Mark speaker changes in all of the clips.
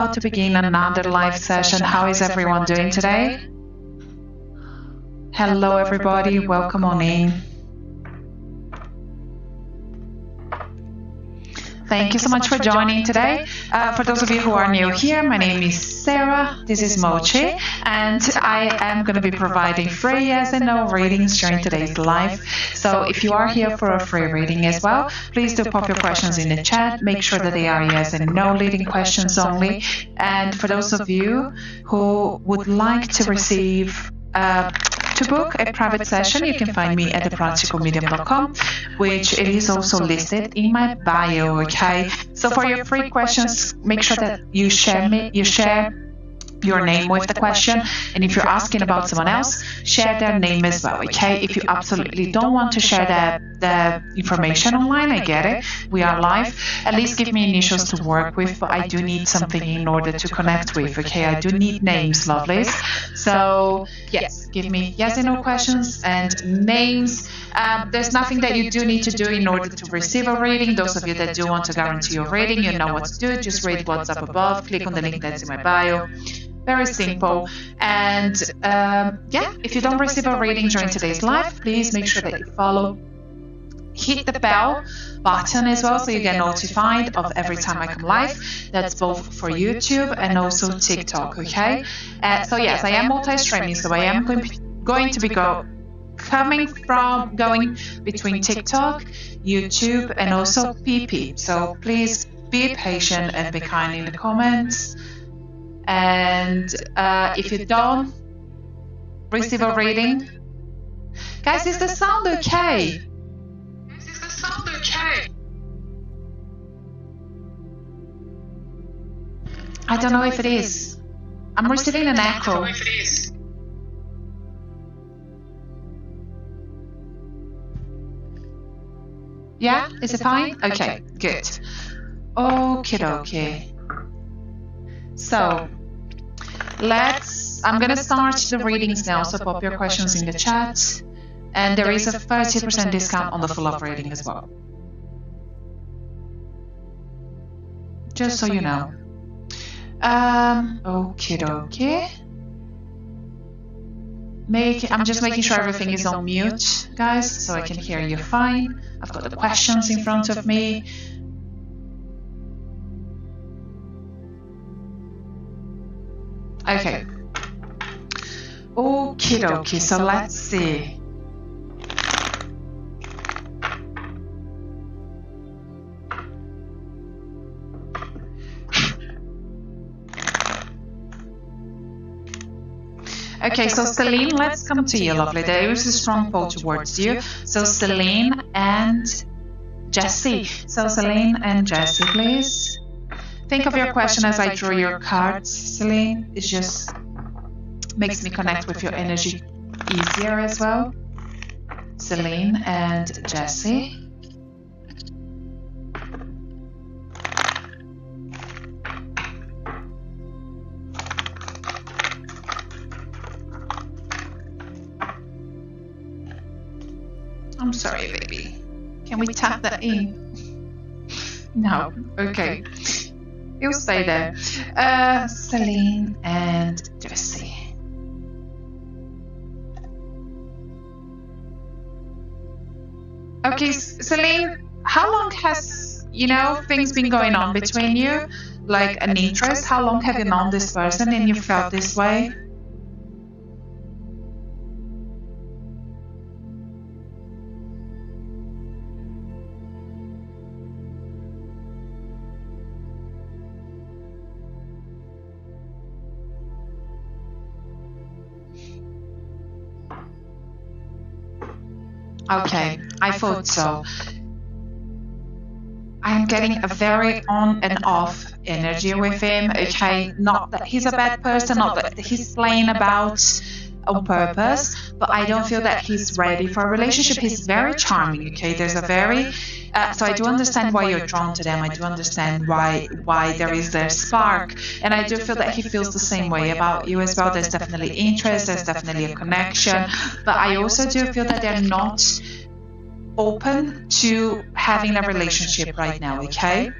Speaker 1: About to begin another live session. How is everyone doing today? Hello everybody, welcome on in. Thank you so much for joining today. For those of you who are new here, my name is Sarah, this is Mochi, and I am going to be providing free yes and no readings during today's live. So if you are here for a free reading as well, please do pop your questions in the chat. Make sure that they are yes and no leading questions only. And for those of you who would like to receive to book a private session, you can find me at thepracticalmedium.com, which it is also listed in my bio, okay? So for your free questions, make sure that you share your name with the question, and if you're asking about someone else, share their name as well, okay? If you absolutely don't want to share the information online, I get it, we are live, at least give me initials to work with, but I do need something in order to connect with, okay? I do need names, lovelies. So yes, give me yes and no questions and names. There's nothing that you do need to do in order to receive a reading. Those of you that do want to guarantee your reading, you know what to do. Just read what's up above, click on the link that's in my bio. Very simple. And yeah, if you don't receive a reading during today's live, please make sure that you follow. Hit the bell button as well so you get notified of every time I come live. That's both for YouTube and also TikTok, okay? So yes, I am multi-streaming, so I am going to be going between TikTok, YouTube, and also PP. So please be patient and be kind in the comments. And if you don't receive a reading, guys, is the sound okay? I don't know if it is. I'm receiving an echo. Yeah, is it fine? Okay, good. Okie dokie. So I'm gonna start the readings now, so pop your questions in the chat, and there is a 30% discount on the full of reading as well, just so you know. Okie dokie. I'm just making sure everything is on mute, guys, so I can hear you fine. I've got the questions in front of me. Okay. Okie dokie, so let's see. Okay, so Celine, let's come to you, lovely. There is a strong pull towards you. So Celine and Jessie. So Celine and Jessie, please. Think of your question as I draw your cards, Celine. It just makes me connect with your energy easier as well. Celine and Jessie. I'm sorry, baby. Can we tap that in? No. Okay. You'll stay there. Celine and Jessie. Okay, Celine, how long has, things been going on between you? Like an interest? How long have you known this person and you felt this way? Okay, I thought so. I'm getting a very on and off energy with him, okay? Not that he's a bad person, not that he's playing about on purpose, but I don't feel that he's ready for a relationship. He's very charming, okay? There's a very... so I do understand why you're drawn to them. I do understand why there is their spark. And I do feel that he feels the same way about you as well. There's definitely interest, there's definitely a connection. But I also do feel that they're not open to having a relationship right now, okay?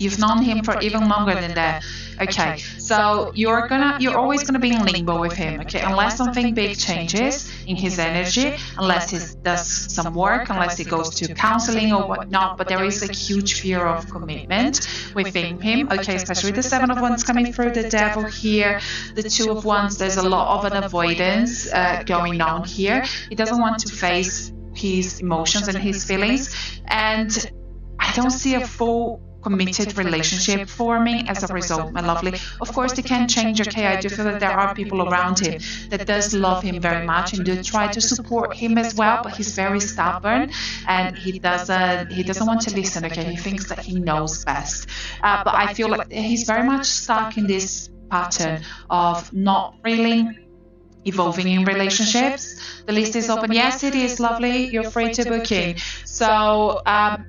Speaker 1: You've known him for even longer than that. Okay, so you're always gonna be in limbo with him. Okay, unless something big changes in his energy, unless he does some work, unless he goes to counseling or whatnot. But there is a huge fear of commitment within him. Okay, especially the Seven of Wands coming through, the Devil here, the Two of Wands. There's a lot of an avoidance going on here. He doesn't want to face his emotions and his feelings, and I don't see a full committed relationship forming as a result, my lovely. Of course, they can change. Okay, I do feel that there are people around him that does love him very much and do try to support him as well, but he's very stubborn and he doesn't want to listen. Okay, he thinks that he knows best, but I feel like he's very much stuck in this pattern of not really evolving in relationships. The list is open. Yes, it is lovely. You're free to book in. So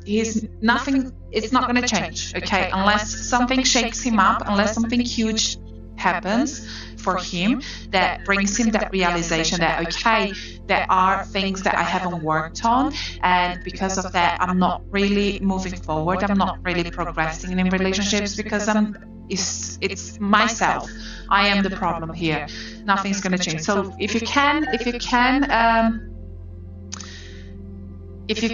Speaker 1: he's nothing. It's not going to change. Okay, unless something shakes him up, unless something huge happens for him that brings him that realization that okay, there are things that I haven't worked on, and because of that, I'm not really moving forward. I'm not really progressing in relationships because it's myself. I am the problem here. Nothing's going to change. So if you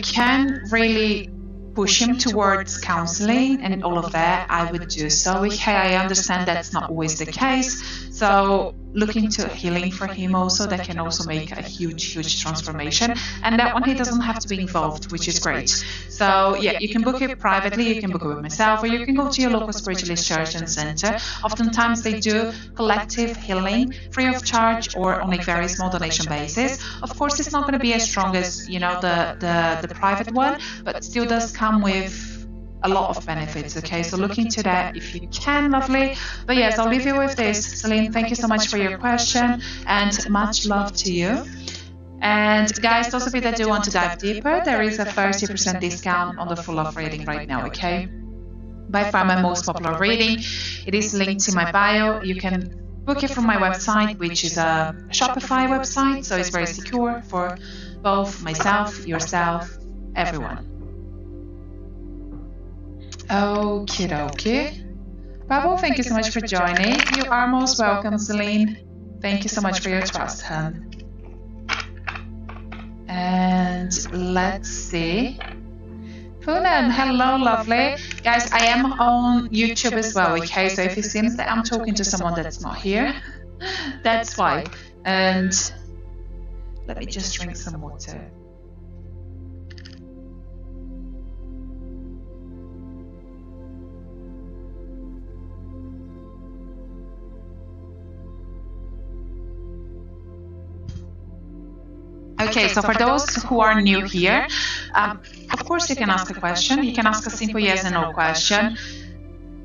Speaker 1: can really push him towards counseling and all of that, I would do so. Okay, I understand that's not always the case. So look into healing for him also. That can also make a huge transformation. And that one, he doesn't have to be involved, which is great. So yeah, you can book it privately, you can book it with myself, or you can go to your local spiritualist church and center. Oftentimes they do collective healing free of charge or on a very small donation basis. Of course, it's not going to be as strong as, you know, the private one, but still does come with a lot of benefits. Okay, so look into that if you can, lovely. But yes, I'll leave you with this. Celine, thank you so much for your question and much love to you. And guys, those of you that do want to dive deeper, there is a 30% discount on the full off reading right now. Okay, by far my most popular reading. It is linked in my bio. You can book it from my website, which is a Shopify website, so it's very secure for both myself, yourself, everyone. Okie dokie. Babu, thank you so much for joining. You are most welcome, Celine. Thank you so much for your trust, hun. And let's see. Poonam, hello, lovely. Guys, I am on YouTube as well, okay? So if it seems that I'm talking to someone that's not here, that's why. And let me just drink some water. Okay, so for those who are new here, of course you can ask a question. You can ask a simple yes and no question.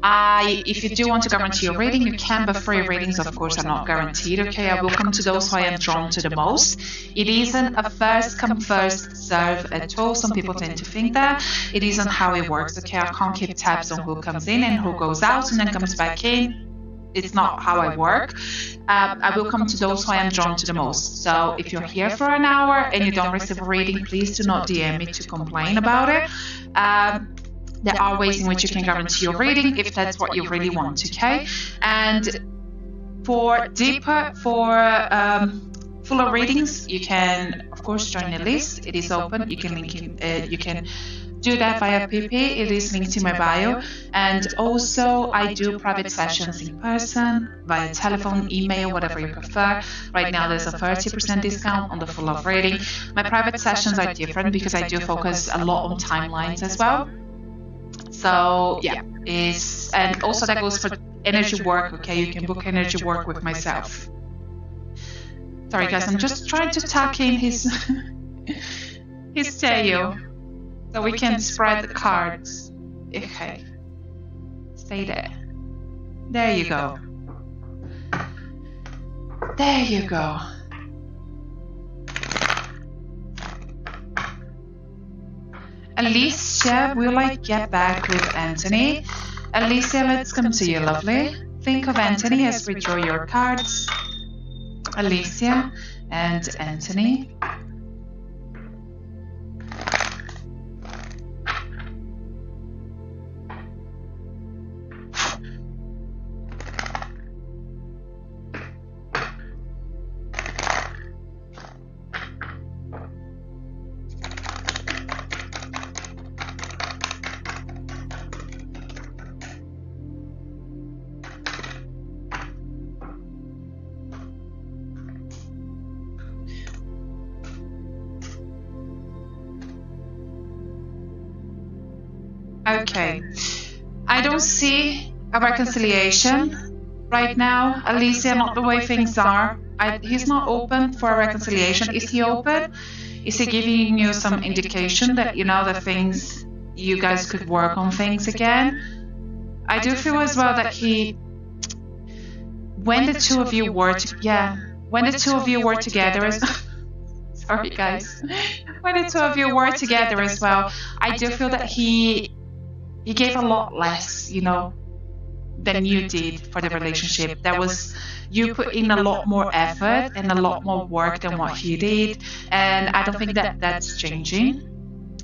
Speaker 1: If you do want to guarantee your reading, you can, but free readings, of course, are not guaranteed. Okay, I will come to those who I am drawn to the most. It isn't a first come, first serve at all. Some people tend to think that. It isn't how it works. Okay, I can't keep tabs on who comes in and who goes out and then comes back in. It's not how I work. I will come to those who I am drawn to the most. So if you're here for an hour and you don't receive a reading, please do not DM me to complain about it. There are ways in which you can guarantee your reading if that's what you really want, okay? And for fuller readings, you can, of course, join the list. It is open. You can link in, you can do that via PP. It is linked in my bio. And also, I do private sessions in person, via telephone, email, whatever you prefer. Right now, there's a 30% discount on the full of reading. My private sessions are different because I do focus a lot on timelines as well. So yeah, and also that goes for energy work. Okay, you can book energy work with myself. Sorry guys, I'm just trying to tuck in his tail so we can spread the cards. Okay, stay there. There you go. There you go. Alicia, will I get back with Anthony? Alicia, let's come to you, lovely. Think of Anthony as we draw your cards. Alicia and Anthony. Okay. I don't see a reconciliation right now, Alicia, not the way things are. He's not open for a reconciliation. Is he open? Is he giving you some indication that, that things, you guys could work on things again? I do feel as well that when the two of you were together, sorry guys, when the two of you were together as well, I do feel that he gave a lot less, than you did for the relationship. You put in a lot more effort and a lot more work than what he did, and I don't think that that's changing.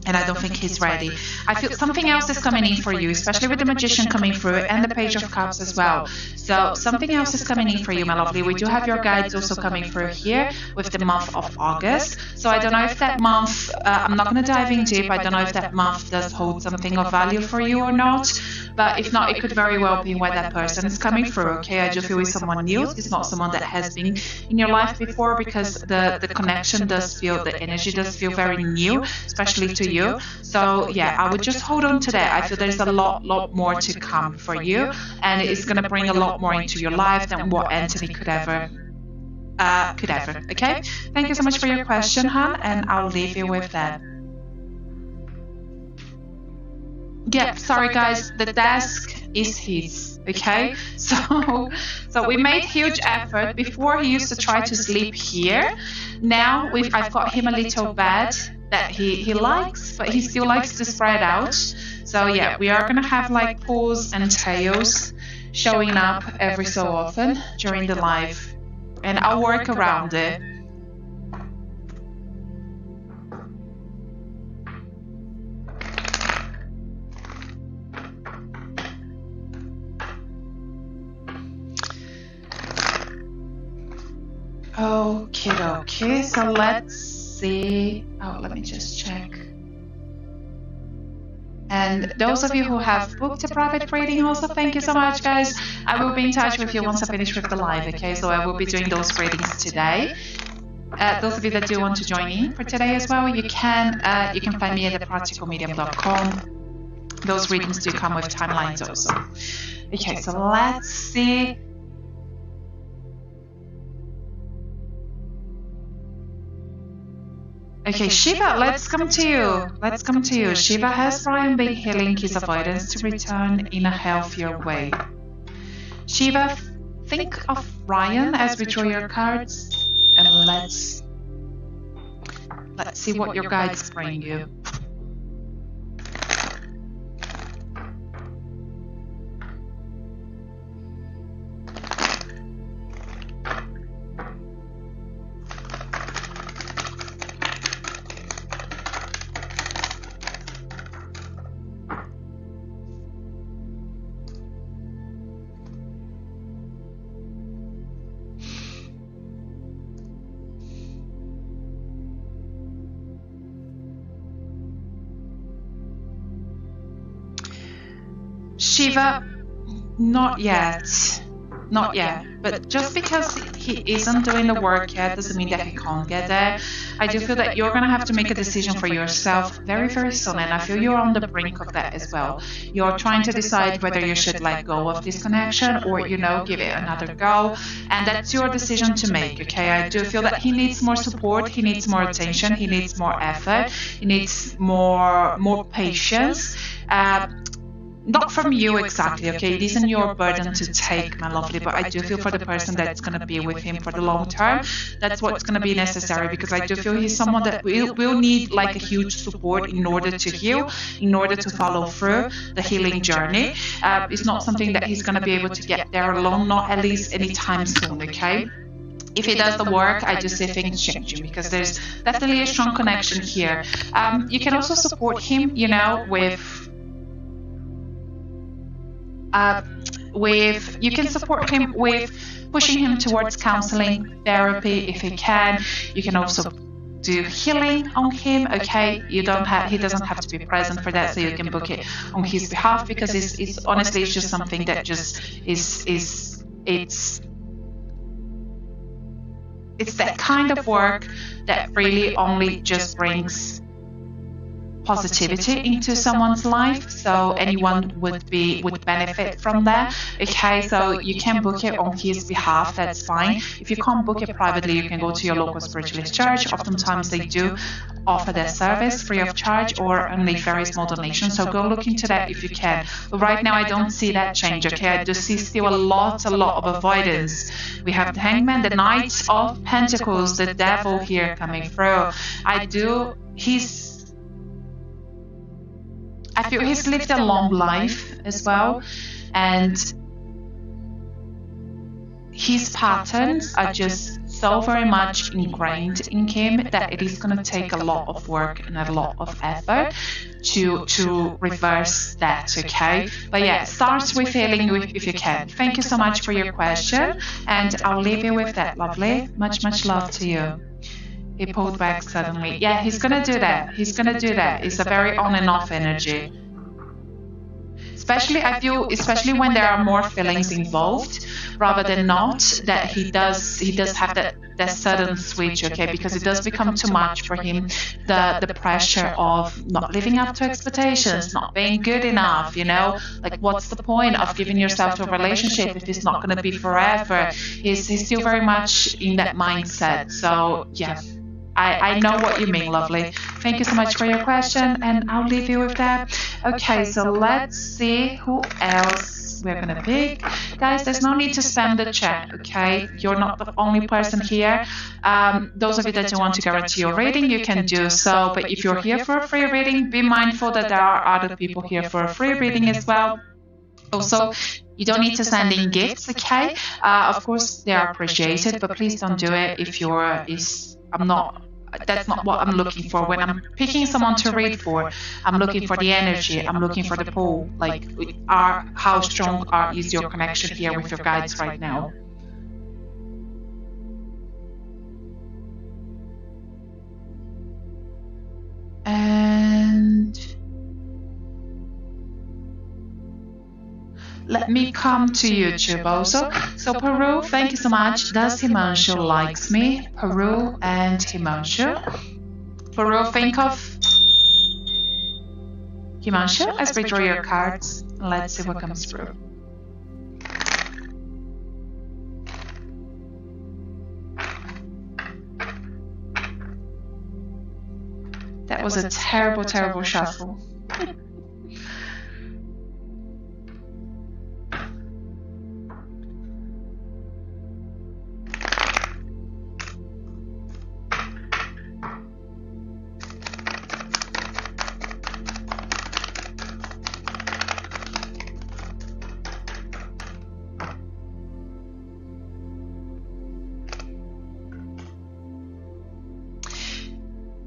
Speaker 1: And I don't think he's ready. I feel something else is coming in for you, especially with the Magician coming through and the Page of Cups as well. So something else is coming in for you, my lovely. We do have your guides also coming through here with the month of August. So I don't know if that month, I'm not going to dive in deep. I don't know if that month does hold something of value for you or not. But if not, it could very well be where that person is coming through, okay? I do feel it's someone new. It's not someone that has been in your life before, because the connection does feel, the energy does feel very new, especially to you. So yeah, I would just hold on to that. I feel there's a lot more to come for you, and it's going to bring a lot more into your life than what Anthony could ever. Okay? Thank you so much for your question, hon, and I'll leave you with that. Yeah, sorry guys, the desk is his, okay? So we made huge effort. Before, he used to try to sleep here. Now I've got him a little bed that he likes, but he still likes to spread out. So yeah, we are gonna have like paws and tails showing up every so often during the live, and I'll work around it. Okay, so let's see. Oh, let me just check. And those of you who have booked a private reading, also thank you so much, guys. I will be in touch with you once I finish with the live, okay? So I will be doing those readings today. Those of you that do want to join in for today as well, you can find me at thepracticalmedium.com. Those readings do come with timelines also. Okay, so let's see. Okay, Shiva, let's come to you. Shiva, has Ryan been healing his avoidance to return in a healthier way? Shiva, think of Ryan as we draw your cards, and let's see what your guides bring you. Shiva, not yet. But just because he isn't doing the work yet doesn't mean that he can't get there. I do feel that you're going to have to make a decision for yourself very, very soon, and I feel you're on the brink of that as well. You're trying to decide whether you should let go of this connection or, give it another go, and that's your decision to make, okay? I do feel that he needs more support, he needs more attention, he needs more effort, he needs more patience. Not from you exactly, okay? It isn't your burden to take, my lovely, but I do feel for the person that's going to be with him for the long term, that's what's going to be necessary, because I do feel he's someone that will need like a huge support in order to heal, in order to follow through the healing journey. It's not something that he's going to be able to get there alone, not at least anytime soon, okay? If he does the work, I just see things changing, because there's definitely a strong connection here. You can also support him, you can support him with pushing him towards counseling, therapy if he can. You can also do healing on him, okay? He doesn't have to be present for that, so you can book it on his behalf, because it's honestly it's just something that just it's that kind of work that really only just brings positivity into someone's life, so anyone would benefit from that. Okay, so you can book it on his behalf, that's fine. If you can't book it privately, you can go to your local spiritualist church. Oftentimes they do offer their service free of charge or only very small donations, so go look into that if you can. But right now I don't see that change. Okay, I do see still a lot of avoidance. We have the Hangman, the Knight of Pentacles, the Devil here coming through. I feel he's lived a long life as well, and his patterns are just so very much ingrained in him that it is going to take a lot of work and a lot of effort to reverse that, okay? But yeah, start with healing if you can. Thank you so much for your question, and I'll leave you with that, lovely. Much love to you. He pulled back suddenly. Yeah, he's going to do that. He's going to do that. It's a very on and off energy. Especially, I feel, especially when there are more feelings involved, rather than not, that he does have that sudden switch, okay? Because it does become too much for him, the pressure of not living up to expectations, not being good enough, you know? Like, what's the point of giving yourself to a relationship if it's not going to be forever? He's still very much in that mindset. So, yeah. I know what you mean, lovely. Thank you so much for your question, and I'll leave you with that. Okay, so let's see who else we're going to pick. Guys, there's no need to spam the chat, okay? You're not the only person here. Those of you that want to guarantee your reading, you can do so. But if you're here for a free reading, be mindful that there are other people here for a free reading as well. Also, you don't need to send in gifts, okay? Of course, they are appreciated, but please don't do it if that's not what I'm looking for. When I'm picking someone to read for, I'm looking for the energy, I'm looking for the pull, like how strong is your connection here with your guides right now. And let me come to YouTube also. So Peru, thank you so much. Does Himanshu likes me? Peru and Himanshu. Peru, think of Himanshu. Let's redraw your cards. Let's see what comes through. That was a terrible shuffle.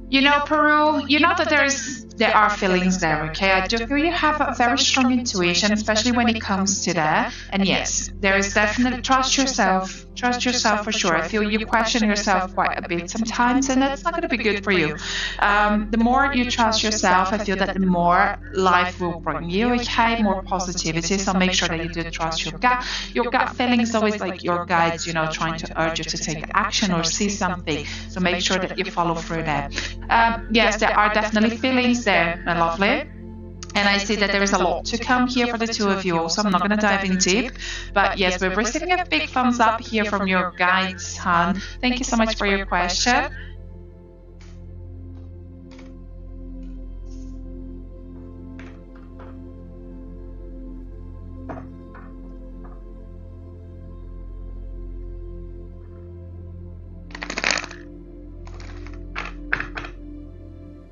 Speaker 1: You know, Peru, you know that there are feelings there, okay? I do feel you have a very strong intuition, especially when it comes to that. And yes, there is definitely, trust yourself for sure. I feel you question yourself quite a bit sometimes, and that's not going to be good for you. The more you trust yourself, I feel that the more life will bring you, okay? More positivity, so make sure that you do trust your gut. Your gut feeling is always like your guides, you know, trying to urge you to take action or see something, so make sure that you follow through that. Yes, there are definitely feelings there, my lovely. And I see that there is a lot to come here for the two of you also. I'm not going to dive in deep. But yes, we're receiving a big thumbs up here from your guides, hon. Thank you so much for your question.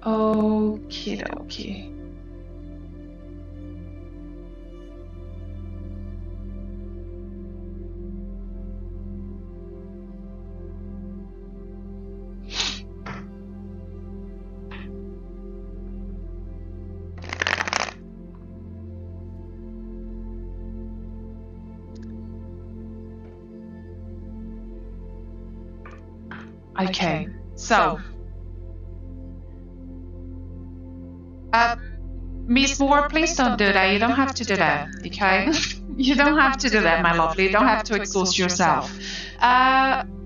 Speaker 1: Okie dokie. Okay, so Miss Moore, please don't do that. You don't have to do that, okay? You don't have to do that, my lovely. You don't have to exhaust yourself.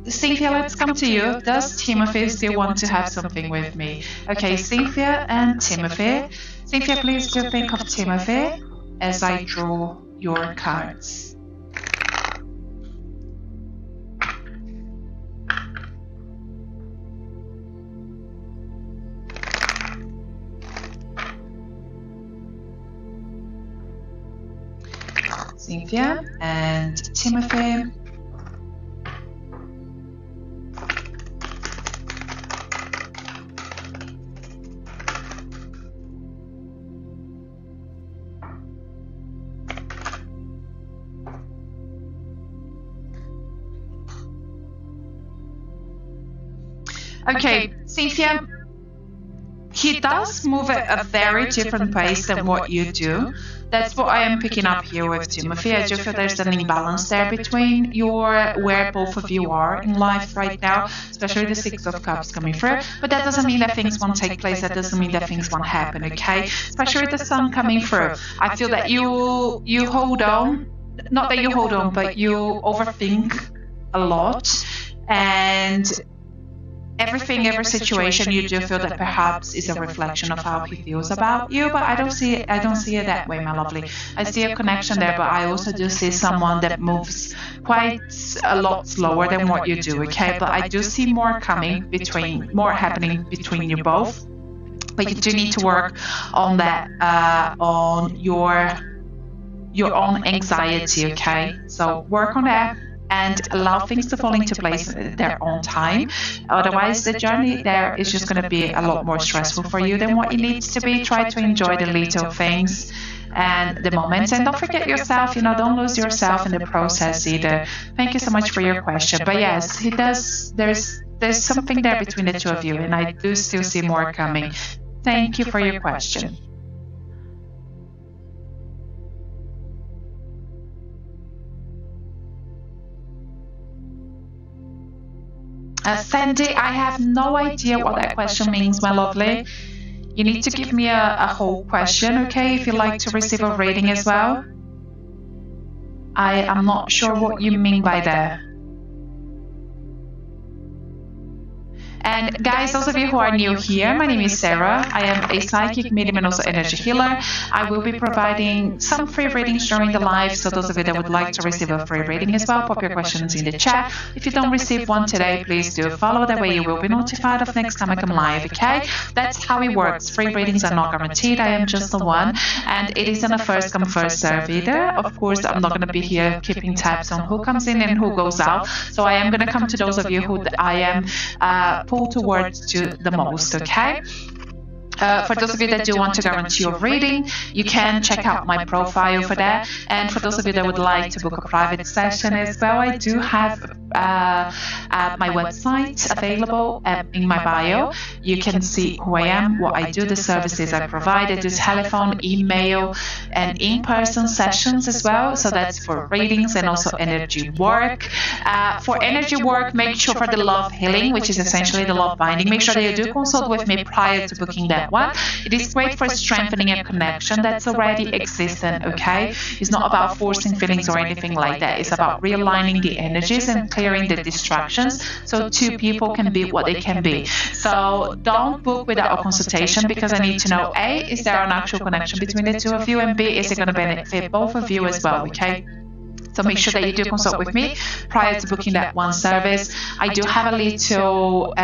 Speaker 1: Cynthia, let's come to you. Does Timothy still want to have something with me? Okay, Cynthia and Timothy. Cynthia, please do think of Timothy as I draw your cards. Cynthia and Timothy. Okay, Cynthia, he does move at a very different pace than what you do. That's what I am picking up here with Timothy. I do feel there's an imbalance there between where both of you are in life right now, especially the Six of Cups coming through. But that doesn't mean that things won't take place. That doesn't mean that things won't happen, okay? Especially with the Sun coming through. I feel that you hold on. Not that you hold on, but you overthink a lot. And every situation, you do feel that perhaps is a reflection of how he feels about you, but I don't see it that way, my lovely. I see a connection there, but I also do see someone that moves quite a lot slower than what you do, okay? But I do see more happening between you both. But you do need to work on that, on your own anxiety, okay? So work on that and allow things to fall into place at their own time. Otherwise, the journey there is just going to be a lot more stressful for you than what it needs to be. Try to enjoy the little things and the moments, and don't forget yourself. Don't lose yourself in the process either. Thank you so much for your question. But yes, he does. There's something there between the two of you, and I do still see more coming. Thank you for your question. Sandy, I have no idea what that question means, my lovely. You need to give me a whole question, okay, if you'd like to receive a reading as well. I am not sure what you mean by that. And guys, those of you who are new here, my name is Sarah. I am a psychic, medium, and also energy healer. I will be providing some free readings during the live, so those of you that would like to receive a free reading as well, pop your questions in the chat. If you don't receive one today, please do follow. That way you will be notified of next time I come live, okay? That's how it works. Free readings are not guaranteed. I am just the one, and it isn't a first come, first serve either. Of course, I'm not going to be here keeping tabs on who comes in and who goes out. So I am going to come to those of you who I am pull towards to the most, okay? For those of you that do want to guarantee your reading, you can check out my profile for that. And for those of you that would like to book a private session as well, I do have my website available in my bio. You can see who I am, what I do, the services I provide. I do telephone, email, and in-person sessions as well. So that's for readings and also energy work. For energy work, make sure for the love healing, which is essentially the love binding, make sure that you do consult with me prior to booking that one. It is great for strengthening a connection that's already existent, okay? It's not about forcing feelings or anything like that. It's about realigning the energies and clearing the distractions so two people can be what they can be. So don't book without a consultation, because I need to know, A, is there an actual connection between the two of you, and B, is it going to benefit both of you as well, okay? So make sure that you do consult with me prior to booking that one service. I do have a little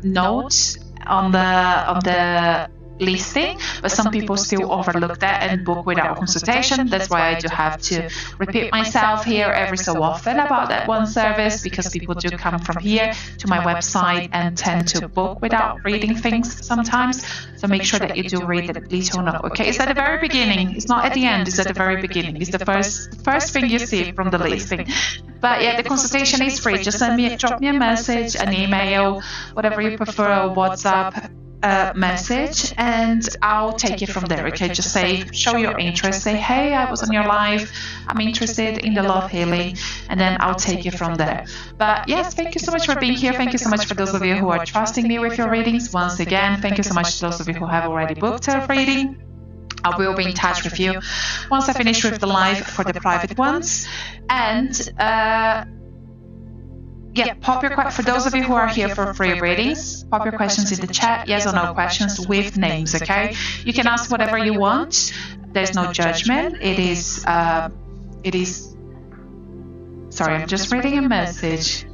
Speaker 1: note on the listing, but some people still overlook that and book without consultation. That's why I do have to repeat myself here every so often about that one service, because people do come from here to my website and tend to book without reading things sometimes. So make sure that you do read the little note, okay? It's at the very beginning. It's not at the end. It's at the very beginning. It's the first thing you see from the listing. But yeah, the consultation is free. Just drop me a message, an email, whatever you prefer, a WhatsApp message, and I'll take it from there, okay? Just show your interest, say, hey, I was on your live, I'm interested in the love healing, and then I'll take it from there. But yes, thank you so much for being here. Thank you so much for those of you who are trusting me with your readings. Once again, thank you so much to those of you who have already booked a reading. I will be in touch with you once I finish with the live for the private ones. And Yeah, for those of you who are here for free readings, pop your questions in the chat, yes or no questions with names, okay? You can ask whatever you want. There's no judgment. It is, sorry, I'm just reading a message.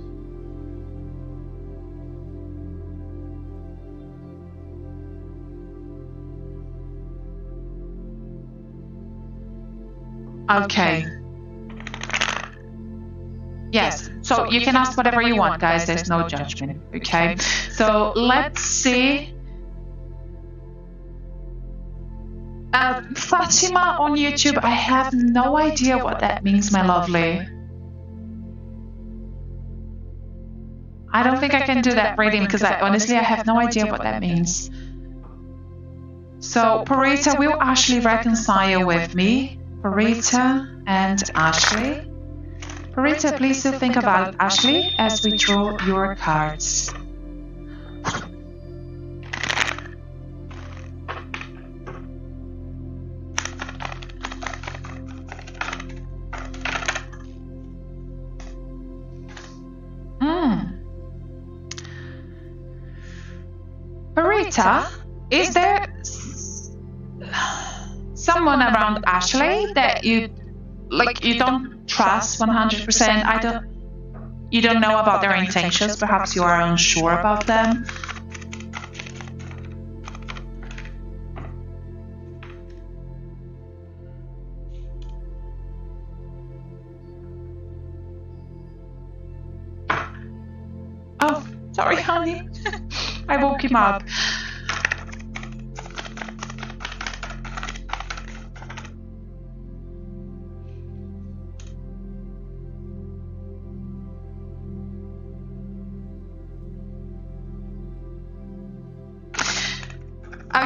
Speaker 1: Okay. Yes, so you can ask whatever you want, guys. There's no judgment, okay? So let's see. Fatima on YouTube, I have no idea what that means, my lovely. I don't think I can do that reading because honestly, I have no idea what that means. So, Parita, will Ashley reconcile with me? Parita and Ashley. Parita, please still think about Ashley as we draw your cards. Parita, is there someone around Ashley that you don't trust 100%? You don't know about their intentions. Perhaps you are unsure about them. Oh, sorry, honey. I woke him up.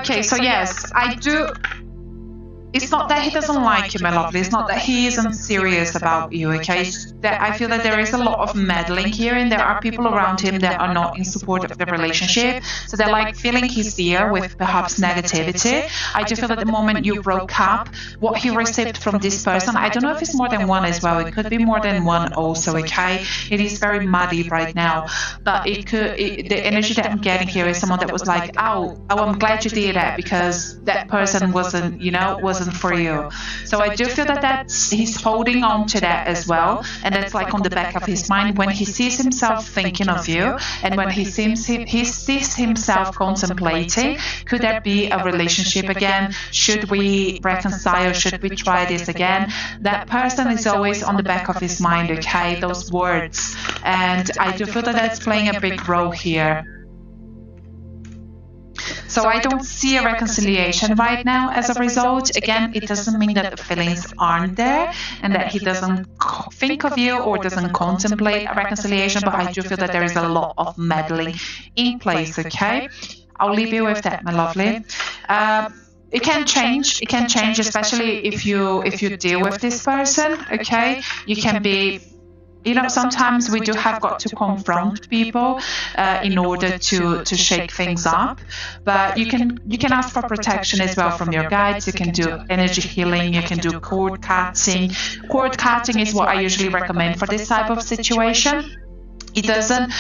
Speaker 1: Okay, so yes, I do. It's not that he doesn't like you, my lovely. It's not that he isn't serious about you, okay? It's that I feel that there is a lot of meddling here, and there are people around him that are not in support of the relationship. So they're like filling his ear with perhaps negativity. I do feel that the moment you broke up, what he received from this person, I don't know if it's more than one as well. It could be more than one also, okay? It is very muddy right now, but the energy that I'm getting here is someone that was like, oh, I'm glad you did that because that person wasn't for you. So I do feel that he's holding on to that as well, and that's like on the back of his mind when he sees himself thinking of you, and when he sees himself contemplating, could there be a relationship again? Should we reconcile? Should we try this again? That person is always on the back of his mind, okay? Those words, and I do feel that that's playing a big role here. So I don't see a reconciliation right now as a result. Again, it doesn't mean that the feelings aren't there and that he doesn't think of you or doesn't contemplate a reconciliation, but I do feel that there is a lot of meddling in place, okay? I'll leave you with that, my lovely. It can change. It can change, especially if you deal with this person, okay? You can be... sometimes we do have got to confront people in order to shake things up, but you can ask for protection as well from your guides. You can do energy healing, you can do cord cutting. Cord cutting is what I usually recommend for this type of situation. It doesn't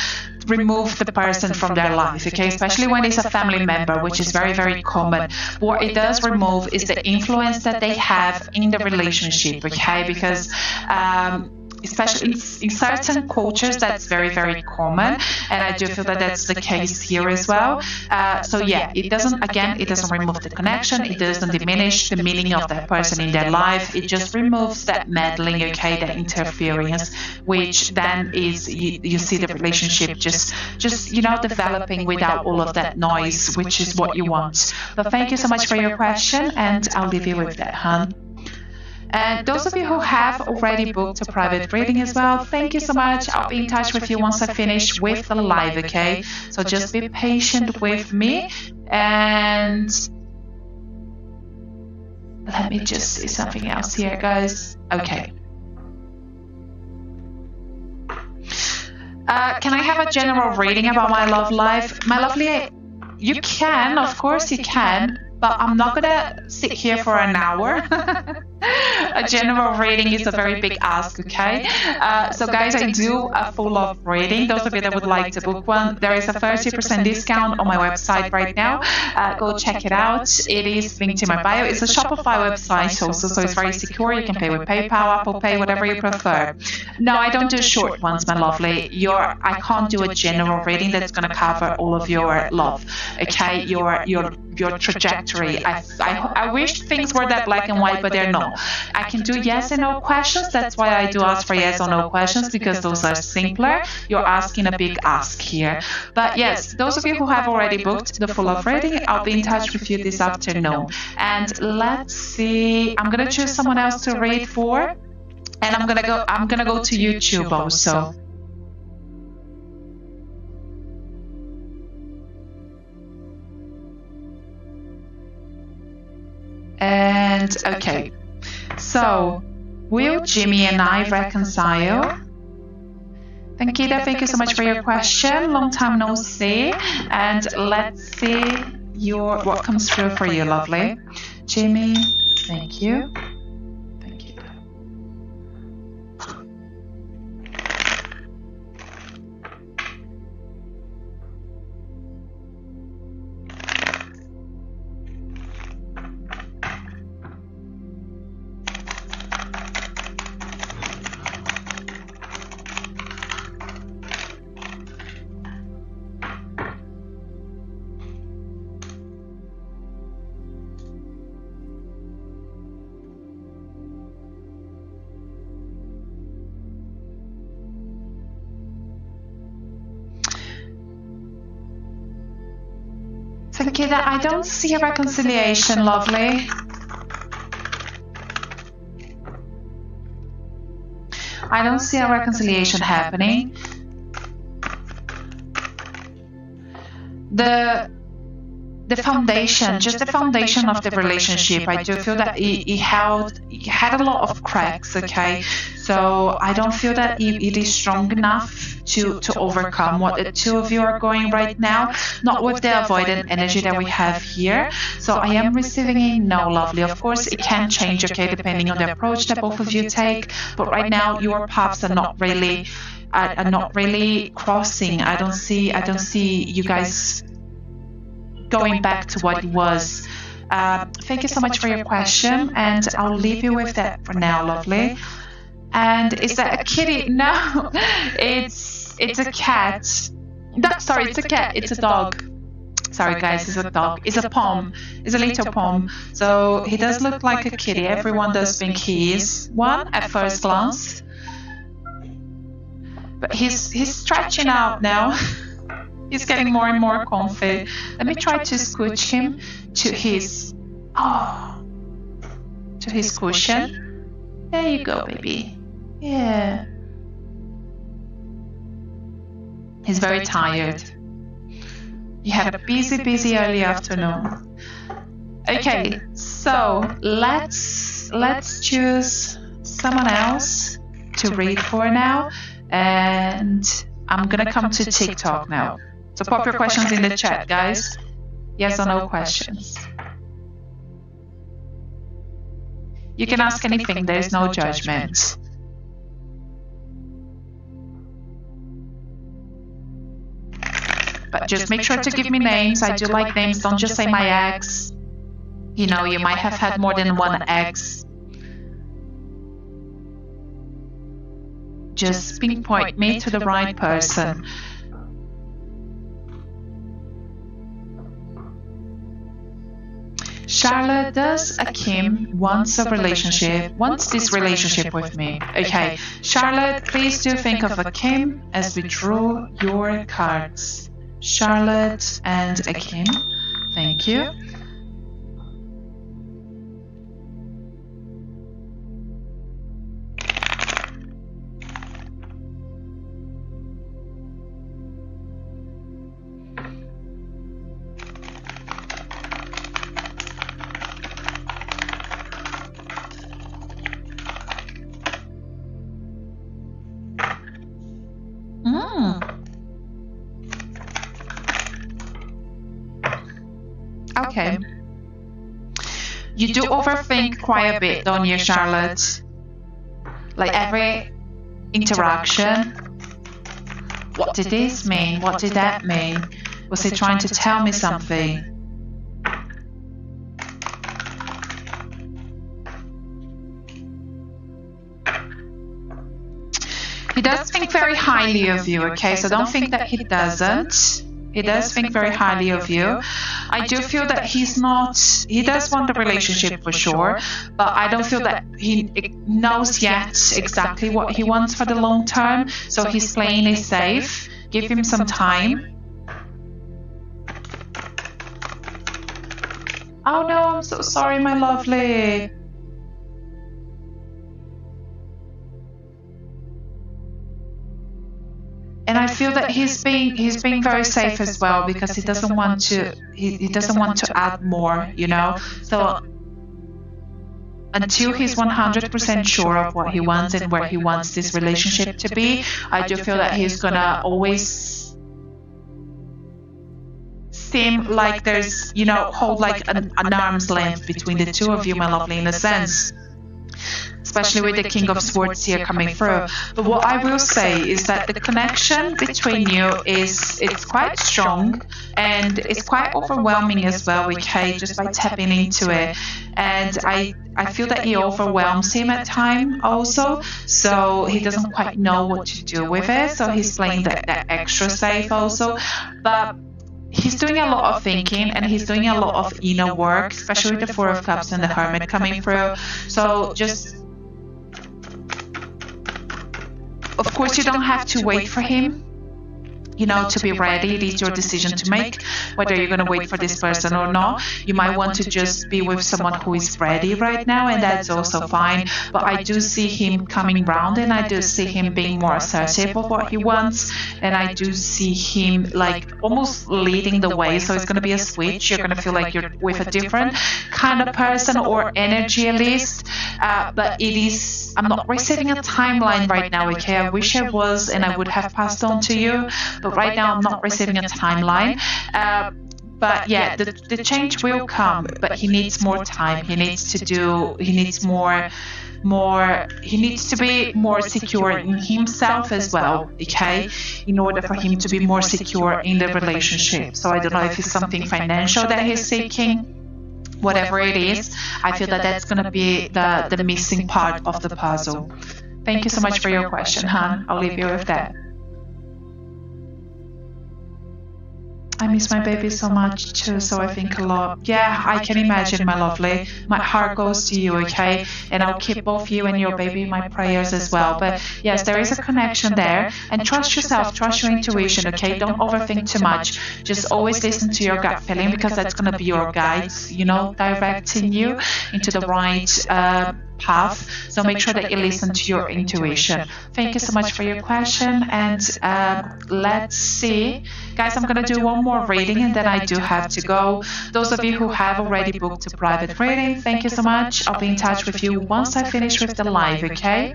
Speaker 1: remove the person from their life, okay, especially when it's a family member, which is very, very common. What it does remove is the influence that they have in the relationship, okay, because especially in certain cultures, that's very, very common, and I do feel that that's the case here as well. So yeah, it doesn't remove the connection, it doesn't diminish the meaning of that person in their life, it just removes that meddling, okay, that interference, which then is, you see the relationship just developing without all of that noise, which is what you want. But thank you so much for your question, and I'll leave you with that, hon. And those of you who have already booked a private reading as well, thank you so much. I'll be in touch with you once I finish with the live, okay? So just be patient with me. And let me just see something else here, guys. Okay. Can I have a general reading about my love life? My lovely, you can, of course you can, but I'm not gonna sit here for an hour. A general reading is a very big ask, okay? So guys, I do a full love reading. Those of you that would like to book one, there is a 30% discount on my website right now. Go check it out. It is linked to my bio. It's a Shopify website also, so it's very secure. You can pay with PayPal, Apple Pay, whatever you prefer. No, I don't do short ones, my lovely. I can't do a general reading that's going to cover all of your love, okay? Your trajectory. I wish things were that black and white, but they're not. I can do yes and no questions. That's why I do ask for yes or no questions, because those are simpler. You're asking a big ask here. But yes, those of you who have already booked the full love reading, I'll be in touch with you this afternoon. And let's see, I'm gonna choose someone else to read for, and I'm gonna go to YouTube also. And okay, so will Jimmy and I reconcile? Thank you, thank you so much for your question. Long time no see. And let's see what comes through for you, lovely. Jimmy, thank you. Thank you. Sankida, I don't see a reconciliation, lovely. I don't see a reconciliation happening. The foundation, just the foundation of the relationship, I do feel that it had a lot of cracks, okay? So I don't feel that it is strong enough to overcome what the two of you are going right now, not with the avoidant energy that we have here. So I am receiving a no, lovely. Of course, it can change, okay, depending on the approach that both of you take. But right now, your paths are not really crossing. I don't see you guys going back to what it was. Thank you so much for your question, and I'll leave you with that for now, lovely. And is that a kitty? No, it's a cat. No, sorry, it's a cat. It's a dog. Sorry, guys, it's a dog. It's a pom. It's a little pom. So he does look like a kitty. Everyone does think he is one at first glance, but he's stretching out now. He's getting more and more comfy. Let me try to scooch him to his cushion. There you go, baby. Yeah. He's very tired. You had a busy early afternoon. Okay, so let's choose someone else to read for now, and I'm gonna come to TikTok now. So pop your questions in the chat, guys. Yes or no questions. You can ask anything, there is no judgment. But just make sure to give me names. I do like names. Don't just say my ex. You know, you might have had more than one ex. Just pinpoint me to the right person. Charlotte, does Akim wants this relationship with me? Okay, Charlotte, please do think of Akim as we draw your cards. Charlotte and Akim, thank you. Okay. You do overthink quite a bit, don't you, Charlotte? Like every interaction. What did this mean? What did that mean? Was he trying to tell me something? He does think very highly of you, okay? So don't think that he doesn't. He does think very highly of you. I do feel that he does want the relationship for sure, but I don't feel that he knows yet exactly what he wants for the long term. So he's playing it safe. Give him some time. Oh no, I'm so sorry, my lovely. And I feel that he's being very safe as well, because he doesn't want to add more, you know. So until he's 100% sure of what he wants and where he wants this relationship to be, I do feel that he's gonna always seem like there's, you know, hold like an arm's length between the two of you, my lovely, in a sense. Especially with the King of Swords here coming through. But what I will say is that the connection between you it's quite strong, and it's quite overwhelming as well, okay, just by tapping into it. And I feel that he overwhelms him at times also, so he doesn't quite know what to do with it, so he's playing that extra safe also. But he's doing a lot of thinking, and he's doing a lot of inner work, especially with the Four of Cups and the Hermit coming through. So just, of course, you don't have to wait for him, you know, to be ready. It is your decision to make whether you're going to wait for this person or not. You might want to just be with someone who is ready right now, and that's also fine. But I do see him coming round, and I do see him being more assertive of what he wants, and I do see him like almost leading the way. So it's going to be a switch. You're going to feel like you're with a different kind of person or energy at least. But it is, I'm not receiving a timeline right now, okay? I wish I was, and I would have passed on to you. But right now I'm not receiving a timeline. But yeah, the change will come, but he needs more time. He needs to be more secure in himself as well, okay, in order for him to be more secure in the relationship. So I don't know if it's something financial that he's seeking. Whatever it is, I feel that that's going to be the missing part of the puzzle. Thank you so much for your question, hon. I'll leave you with that. I miss my baby so much too, so I think a lot. Yeah, I can imagine, my lovely. My heart goes to you, okay? And I'll keep both you and your baby in my prayers as well. But yes, there is a connection there. And trust yourself, trust your intuition, okay? Don't overthink too much. Just always listen to your gut feeling, because that's going to be your guides, you know, directing you into the right path. So make sure that you listen to your intuition. Thank you so much for your question. And let's see. Guys, I'm going to do one more reading, and then I do have to go. Those of you who have already booked a private reading, thank you so much. I'll be in touch with you once I finish with the live, okay?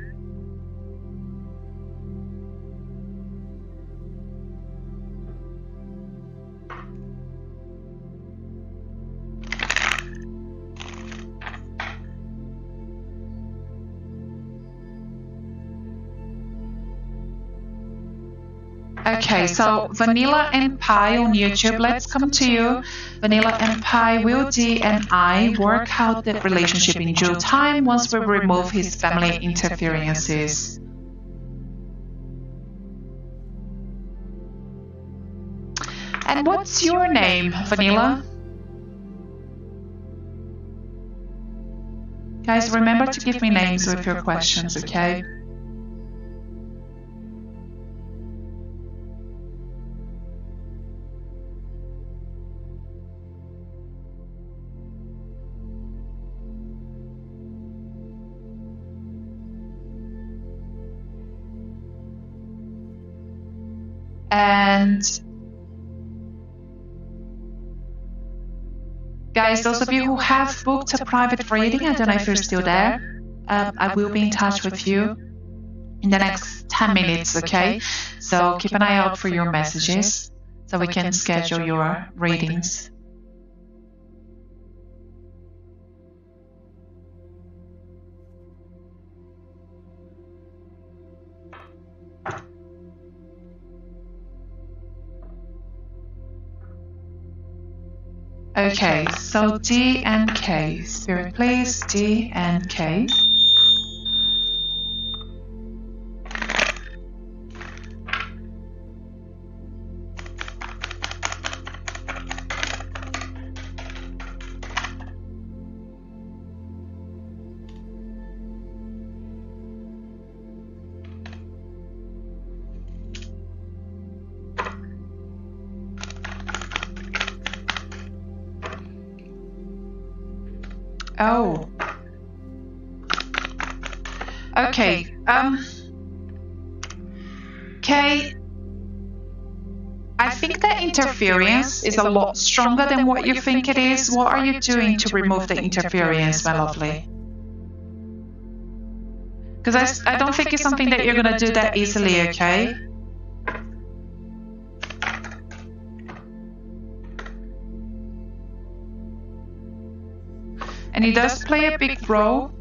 Speaker 1: Okay, so Vanilla and Pie on YouTube, let's come to you. Vanilla and Pie, will D and I work out the relationship in due time once we remove his family interferences? And what's your name, Vanilla? Guys, remember to give me names with your questions, okay? And guys, those of you who have booked a private reading, I don't know if you're still there, I will be in touch with you in the next 10 minutes, okay? So keep an eye out for your messages so we can schedule your readings. Okay, so D and K. Spirit, please. D and K. Oh. Okay. Kay, I think the interference is a lot stronger than what you think it is. What are you doing to remove the interference, my lovely? Because I don't think it's something that you're going to do that easily, okay? And he does play a big role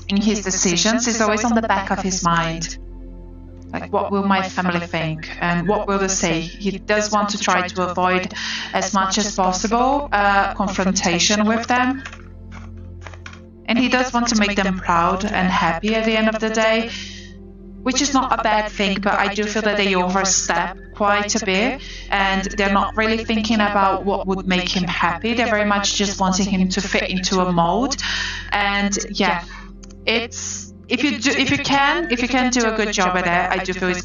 Speaker 1: in his decisions. It's always on the back of his mind. Like, what will my family think? And what will they say? He does want to try to avoid as much as possible confrontation with them. And he does want to make them proud and happy at the end of the day, which is not a bad thing, but I do feel that they overstep quite a bit, and they're not really thinking about what would make him happy. They're very much just wanting him to fit into a mold. And yeah, it's if you can do a good job at it, I do feel it's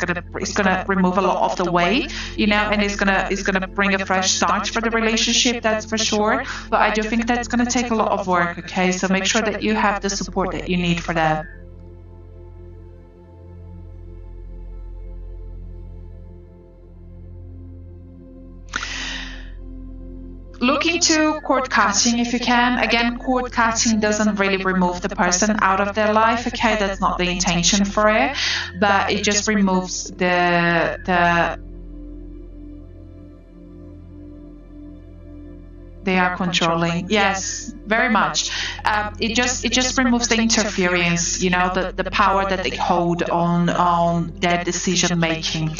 Speaker 1: gonna remove a lot of the weight, and it's gonna bring a fresh start for the relationship, that's for sure. But I do think that's gonna take a lot of work. Okay, so make sure that you have the support that you need for that. Look into cord cutting if you can. Again, cord cutting doesn't really remove the person out of their life, okay? That's not the intention for it, but it just removes the they are controlling. Yes, very much. It just removes the interference, the power that they hold on their decision making.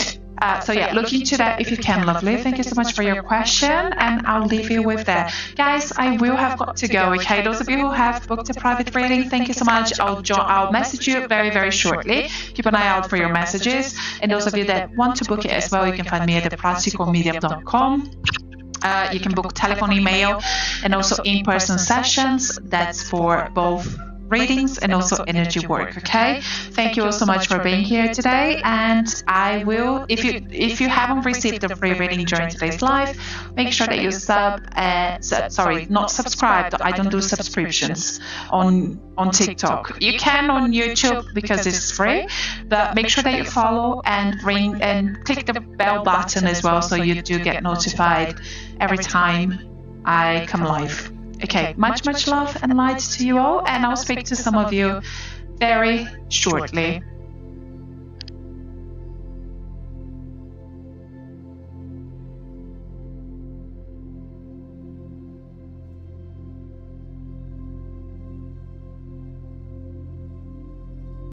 Speaker 1: So yeah, look into that if you can, lovely. Thank you so much for your question, and I'll leave you with that. Guys, I will have got to go, okay? Those of you who have booked a private reading, thank you so much. I'll message you very, very shortly. Keep an eye out for your messages. And those of you that want to book it as well, you can find me at thepracticalmedium.com. You can book telephone, email, and also in-person sessions. That's for both readings and also energy work. Okay, thank you all so much for being here today, and I will, if you haven't received a free reading during today's live, make sure that you not subscribe. I don't do subscriptions on TikTok. You can on YouTube because it's free, but make sure that you follow and ring and click the bell button as well, so you do get notified every time I come live. Okay, much love and light to you all, and I'll speak to some of you very shortly.